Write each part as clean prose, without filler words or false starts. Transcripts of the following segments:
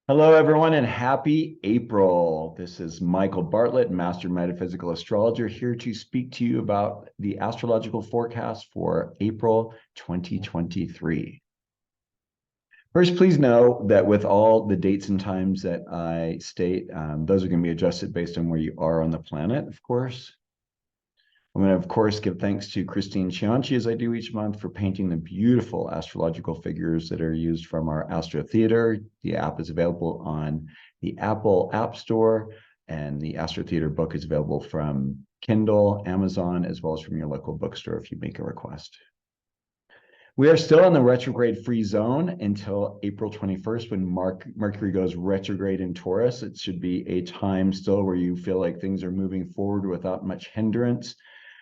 Hello, everyone, and happy April. This is Michael Bartlett, Master Metaphysical Astrologer, here to speak to you about the astrological forecast for April 2023. First, please know that with all the dates and times that I state, those are going to be adjusted based on where you are on the planet, of course. I'm going to, of course, give thanks to Christine Cianci, as I do each month, for painting the beautiful astrological figures that are used from our Astro Theater. The app is available on the Apple App Store, and the Astro Theater book is available from Kindle, Amazon, as well as from your local bookstore if you make a request. We are still in the retrograde free zone until April 21st when Mercury goes retrograde in Taurus. It should be a time still where you feel like things are moving forward without much hindrance.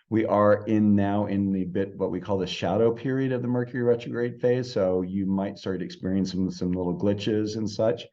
We are now in the bit what we call the shadow period of the Mercury retrograde phase. So you might start experiencing some little glitches and such.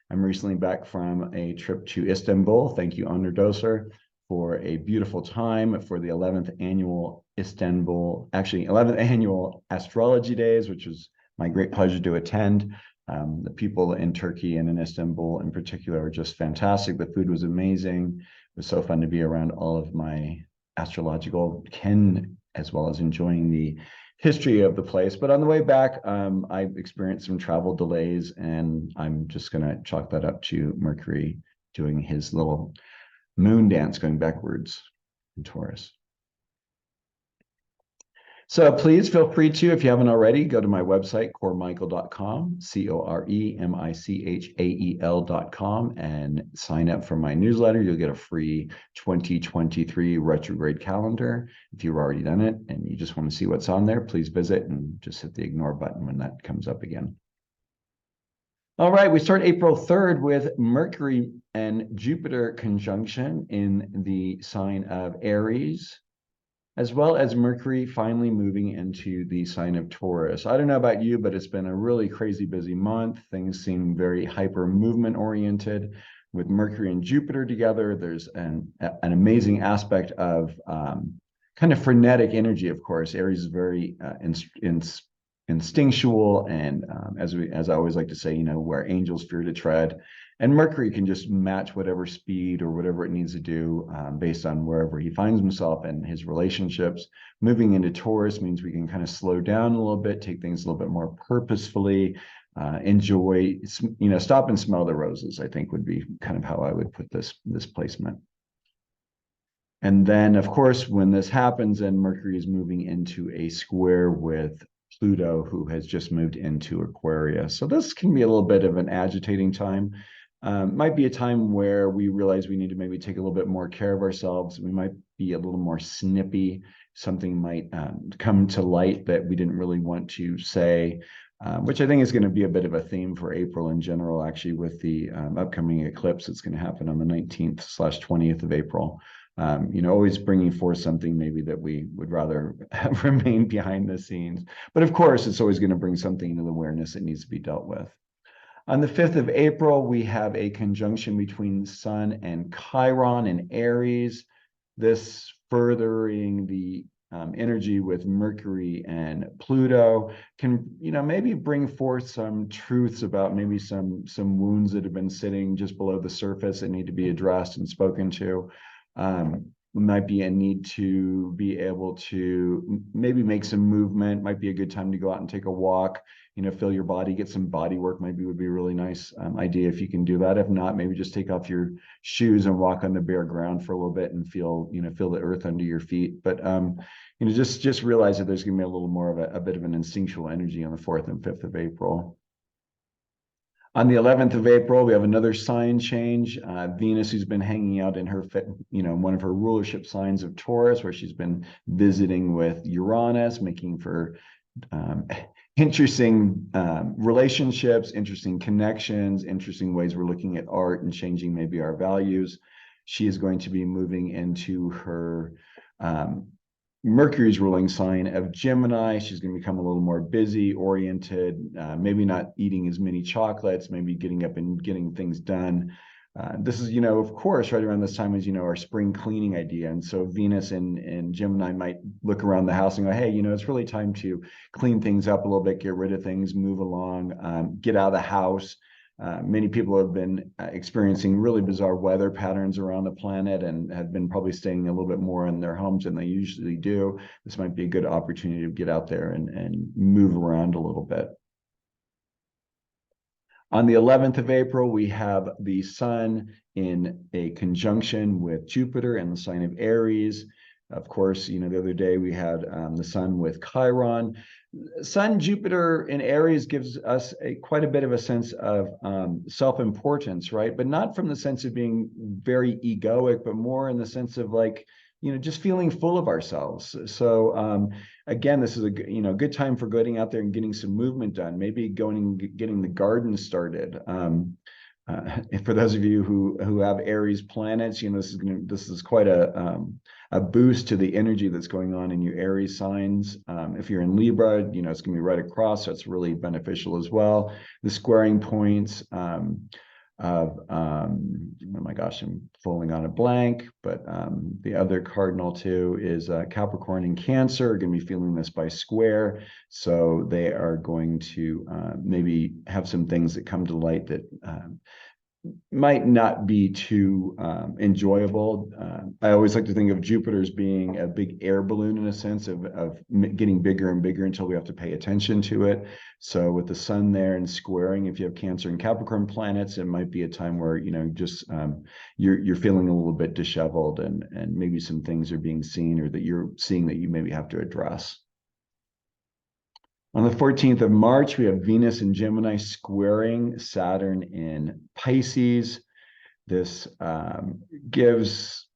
I'm recently back from a trip to Istanbul. Thank you, Underdoser, for a beautiful time for the 11th annual 11th annual Astrology Days, which was my great pleasure to attend. The people in Turkey and in Istanbul in particular are just fantastic. The food was amazing. It was so fun to be around all of my astrological kin, as well as enjoying the history of the place. But on the way back, I experienced some travel delays, and I'm just going to chalk that up to Mercury doing his little moon dance going backwards in Taurus. So please feel free to, if you haven't already, go to my website, coremichael.com, COREMICHAEL.com, and sign up for my newsletter. You'll get a free 2023 retrograde calendar. If you've already done it and you just want to see what's on there, please visit and just hit the ignore button when that comes up again. All right, we start April 3rd with Mercury and Jupiter conjunction in the sign of Aries, as well as Mercury finally moving into the sign of Taurus. I don't know about you, but it's been a really crazy busy month. Things seem very hyper movement oriented. With Mercury and Jupiter together, there's an amazing aspect of kind of frenetic energy, of course. Aries is very instinctual, and as I always like to say, where angels fear to tread. And Mercury can just match whatever speed or whatever it needs to do based on wherever he finds himself and his relationships. Moving into Taurus means we can kind of slow down a little bit, take things a little bit more purposefully, enjoy, stop and smell the roses, I think would be kind of how I would put this placement. And then, of course, when this happens, and Mercury is moving into a square with Pluto, who has just moved into Aquarius. So this can be a little bit of an agitating time. Might be a time where we realize we need to maybe take a little bit more care of ourselves. We might be a little more snippy. Something might come to light that we didn't really want to say, which I think is going to be a bit of a theme for April in general, actually, with the upcoming eclipse that's going to happen on the 19th/20th of April. Always bringing forth something maybe that we would rather remain behind the scenes. But of course, it's always going to bring something into the awareness that needs to be dealt with. On the 5th of April, we have a conjunction between Sun and Chiron in Aries. This furthering the energy with Mercury and Pluto can, maybe bring forth some truths about maybe some wounds that have been sitting just below the surface that need to be addressed and spoken to. Might be a need to be able to maybe make some movement. Might be a good time to go out and take a walk, feel your body, get some body work. Maybe would be a really nice idea if you can do that. If not, maybe just take off your shoes and walk on the bare ground for a little bit and feel the earth under your feet. But just realize that there's going to be a little more of a bit of an instinctual energy on the 4th and 5th of April. On the 11th of April, we have another sign change. Venus, who's been hanging out in her, one of her rulership signs of Taurus, where she's been visiting with Uranus, making for interesting relationships, interesting connections, interesting ways we're looking at art and changing maybe our values. She is going to be moving into her Mercury's ruling sign of Gemini. She's going to become a little more busy oriented, maybe not eating as many chocolates, maybe getting up and getting things done. This is, of course, right around this time is, our spring cleaning idea. And so Venus and Gemini might look around the house and go, hey, it's really time to clean things up a little bit, get rid of things, move along, get out of the house. Many people have been experiencing really bizarre weather patterns around the planet and have been probably staying a little bit more in their homes than they usually do. This might be a good opportunity to get out there and move around a little bit. On the 11th of April, we have the sun in a conjunction with Jupiter in the sign of Aries. Of course, you know, the other day we had the sun with Chiron. Sun Jupiter in Aries gives us quite a bit of a sense of self-importance, right? But not from the sense of being very egoic, but more in the sense of like, you know, just feeling full of ourselves. So again, this is a good time for going out there and getting some movement done. Maybe going and getting the garden started. For those of you who have Aries planets, you know, this is quite a boost to the energy that's going on in your Aries signs. If you're in Libra, you know, it's going to be right across, so it's really beneficial as well. The squaring points of oh my gosh, I'm falling on a blank, but the other cardinal too is Capricorn and Cancer are going to be feeling this by square, so they are going to maybe have some things that come to light that might not be too enjoyable. I always like to think of Jupiter as being a big air balloon in a sense of getting bigger and bigger until we have to pay attention to it. So with the sun there and squaring, if you have Cancer and Capricorn planets, it might be a time where, you know, just you're feeling a little bit disheveled and maybe some things are being seen or that you're seeing that you maybe have to address. On the 14th of March, we have Venus in Gemini squaring Saturn in Pisces. This gives,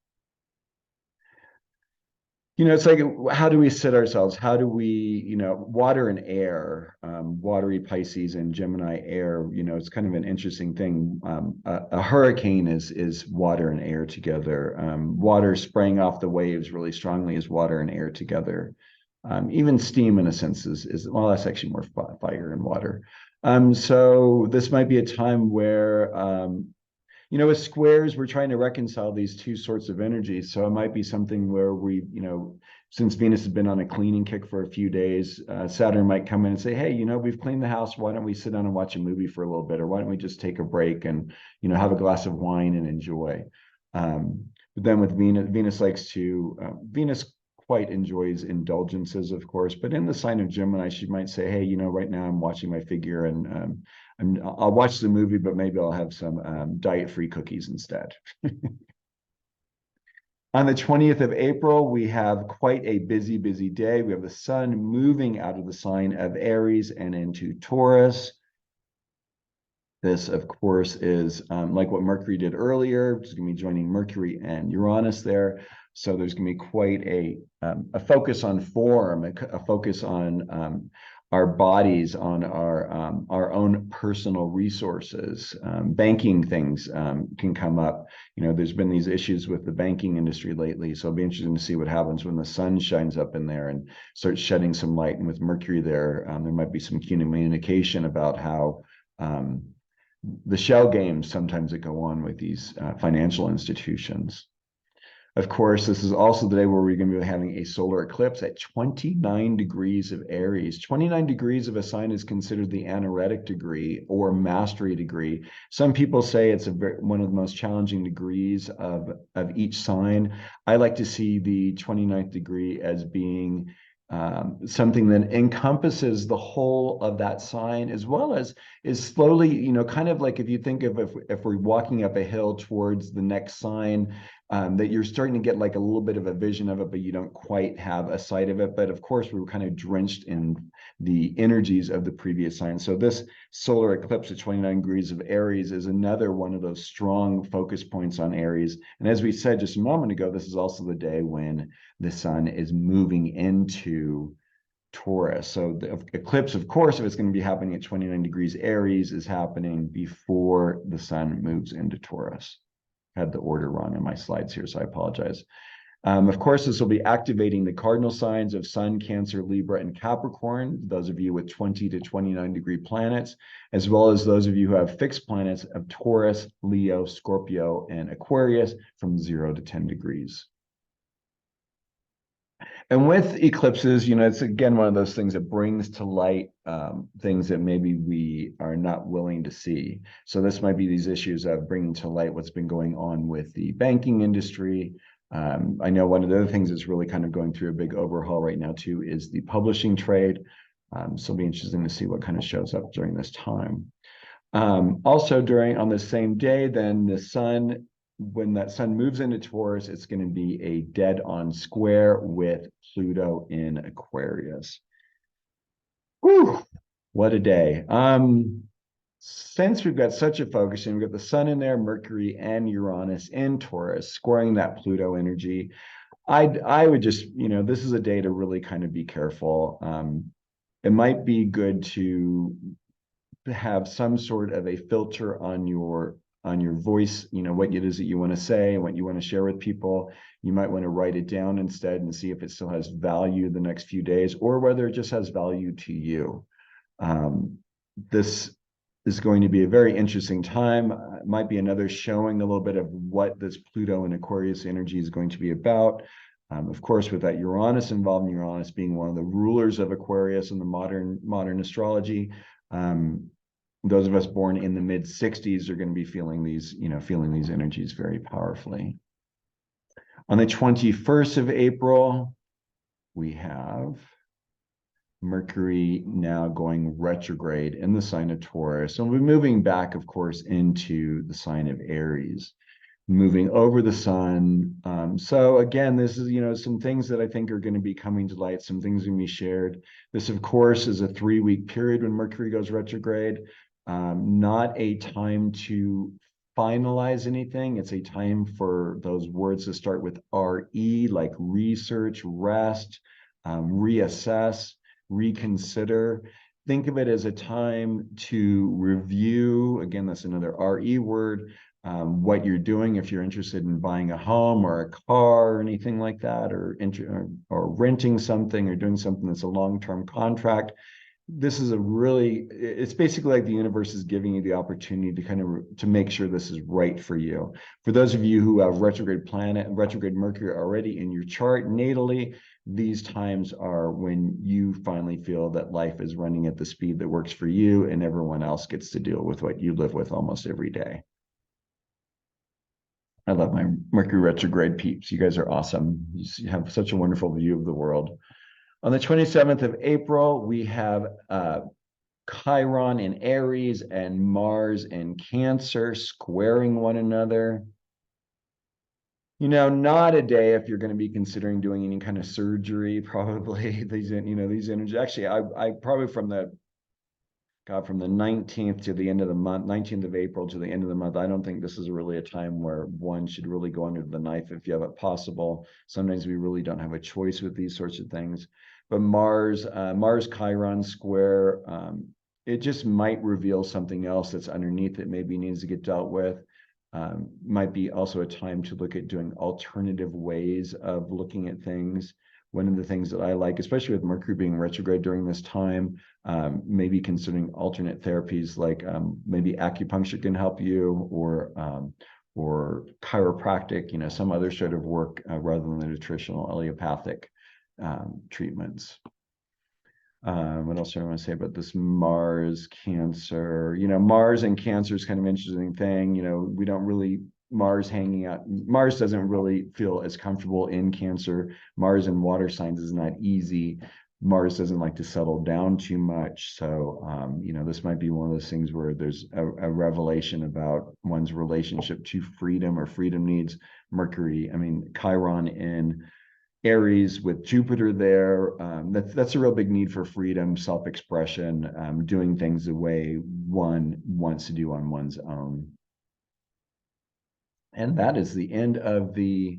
you know, it's like, how do we sit ourselves? How do we, you know, water and air, watery Pisces and Gemini air, you know, it's kind of an interesting thing. A hurricane is water and air together. Water spraying off the waves really strongly is water and air together. Even steam, in a sense, is well, that's actually more fire and water. So this might be a time where, you know, with squares, we're trying to reconcile these two sorts of energies. So it might be something where we, you know, since Venus has been on a cleaning kick for a few days, Saturn might come in and say, hey, you know, we've cleaned the house. Why don't we sit down and watch a movie for a little bit? Or why don't we just take a break and, you know, have a glass of wine and enjoy? But then with Venus likes to, Venus quite enjoys indulgences, of course, but in the sign of Gemini, she might say, hey, you know, right now I'm watching my figure and I'll watch the movie, but maybe I'll have some diet-free cookies instead. On the 20th of April, we have quite a busy day. We have the sun moving out of the sign of Aries and into Taurus. This, of course, is like what Mercury did earlier. It's going to be joining Mercury and Uranus there. So there's going to be quite a focus on form, a focus on our bodies, on our own personal resources. Banking things can come up. You know, there's been these issues with the banking industry lately. So it'll be interesting to see what happens when the sun shines up in there and starts shedding some light. And with Mercury there, there might be some communication about how the shell games sometimes that go on with these financial institutions. Of course, this is also the day where we're going to be having a solar eclipse at 29 degrees of Aries. 29 degrees of a sign is considered the anaretic degree or mastery degree. Some people say it's one of the most challenging degrees of each sign. I like to see the 29th degree as being something that encompasses the whole of that sign, as well as is slowly, you know, kind of like if you think of if we're walking up a hill towards the next sign, that you're starting to get like a little bit of a vision of it, but you don't quite have a sight of it. But of course, we were kind of drenched in the energies of the previous sign. So this solar eclipse at 29 degrees of Aries is another one of those strong focus points on Aries. And as we said just a moment ago, this is also the day when the sun is moving into Taurus. So the eclipse, of course, if it's going to be happening at 29 degrees Aries, is happening before the sun moves into Taurus. Had the order wrong in my slides here, so I apologize. Of course, this will be activating the cardinal signs of Sun, Cancer, Libra, and Capricorn, those of you with 20 to 29 degree planets, as well as those of you who have fixed planets of Taurus, Leo, Scorpio, and Aquarius from 0 to 10 degrees. And with eclipses, it's again one of those things that brings to light things that maybe we are not willing to see. So this might be these issues of bringing to light what's been going on with the banking industry. I know one of the other things that's really kind of going through a big overhaul right now too is the publishing trade. So it'll be interesting to see what kind of shows up during this time. Also on the same day, then when that sun moves into Taurus, it's going to be a dead-on square with Pluto in Aquarius. Whew, what a day. Since we've got such a focus, and we've got the sun in there, Mercury and Uranus in Taurus, scoring that Pluto energy, I would just, this is a day to really kind of be careful. It might be good to have some sort of a filter on your voice, what it is that you want to say and what you want to share with people. You might want to write it down instead and see if it still has value the next few days or whether it just has value to you. This is going to be a very interesting time. It might be another showing a little bit of what this Pluto and Aquarius energy is going to be about. Of course, with that Uranus involved, Uranus being one of the rulers of Aquarius in the modern astrology, those of us born in the mid 60s are going to be feeling these energies very powerfully. On the 21st of April, we have Mercury now going retrograde in the sign of Taurus. So we're moving back, of course, into the sign of Aries, moving over the sun. So again, this is, some things that I think are going to be coming to light, some things going to be shared. This, of course, is a 3-week period when Mercury goes retrograde. Not a time to finalize anything. It's a time for those words to start with RE, like research, rest, reassess, reconsider. Think of it as a time to review. Again, that's another RE word. What you're doing if you're interested in buying a home or a car or anything like that, or renting something or doing something that's a long-term contract. This is it's basically like the universe is giving you the opportunity to make sure this is right for you. For those of you who have retrograde Mercury already in your chart natally, these times are when you finally feel that life is running at the speed that works for you and everyone else gets to deal with what you live with almost every day. I love my Mercury retrograde peeps. You guys are awesome. You have such a wonderful view of the world. On the 27th of April, we have Chiron in Aries and Mars in Cancer squaring one another. Not a day if you're going to be considering doing any kind of surgery, probably. These energies. Actually, I probably from the 19th to the end of the month, 19th of April to the end of the month, I don't think this is really a time where one should really go under the knife if you have it possible. Sometimes we really don't have a choice with these sorts of things. But Mars Chiron square, it just might reveal something else that's underneath that maybe needs to get dealt with. Might be also a time to look at doing alternative ways of looking at things. One of the things that I like, especially with Mercury being retrograde during this time, maybe considering alternate therapies like maybe acupuncture can help you, or chiropractic, some other sort of work rather than the traditional allopathic treatments. What else do I want to say about this Mars Cancer? Mars and Cancer is kind of an interesting thing. We don't really, Mars hanging out. Mars doesn't really feel as comfortable in Cancer. Mars in water signs is not easy. Mars doesn't like to settle down too much. So, this might be one of those things where there's a revelation about one's relationship to freedom or freedom needs. Chiron in Aries with Jupiter there. That's a real big need for freedom, self-expression, doing things the way one wants to do on one's own. And that is the end of the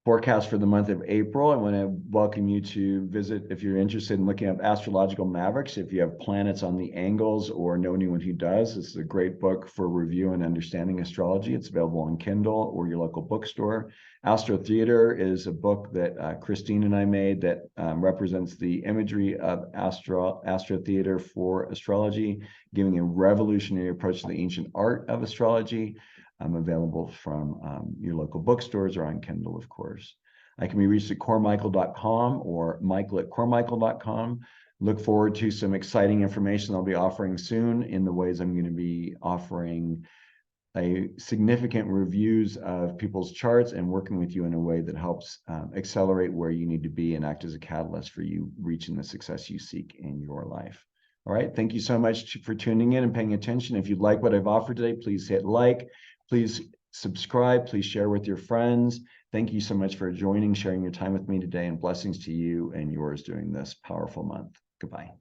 forecast for the month of April. I want to welcome you to visit if you're interested in looking up Astrological Mavericks. If you have planets on the angles or know anyone who does, this is a great book for review and understanding astrology. It's available on Kindle or your local bookstore. Astro Theater is a book that Christine and I made that represents the imagery of Astro Theater for astrology, giving a revolutionary approach to the ancient art of astrology. Available from your local bookstores or on Kindle, of course. I can be reached at cormichael.com or michael@cormichael.com. Look forward to some exciting information I'll be offering soon in the ways I'm going to be offering a significant reviews of people's charts and working with you in a way that helps accelerate where you need to be and act as a catalyst for you reaching the success you seek in your life. All right. Thank you so much for tuning in and paying attention. If you'd like what I've offered today, please hit like, please subscribe, please share with your friends. Thank you so much for joining, sharing your time with me today, and blessings to you and yours during this powerful month. Goodbye.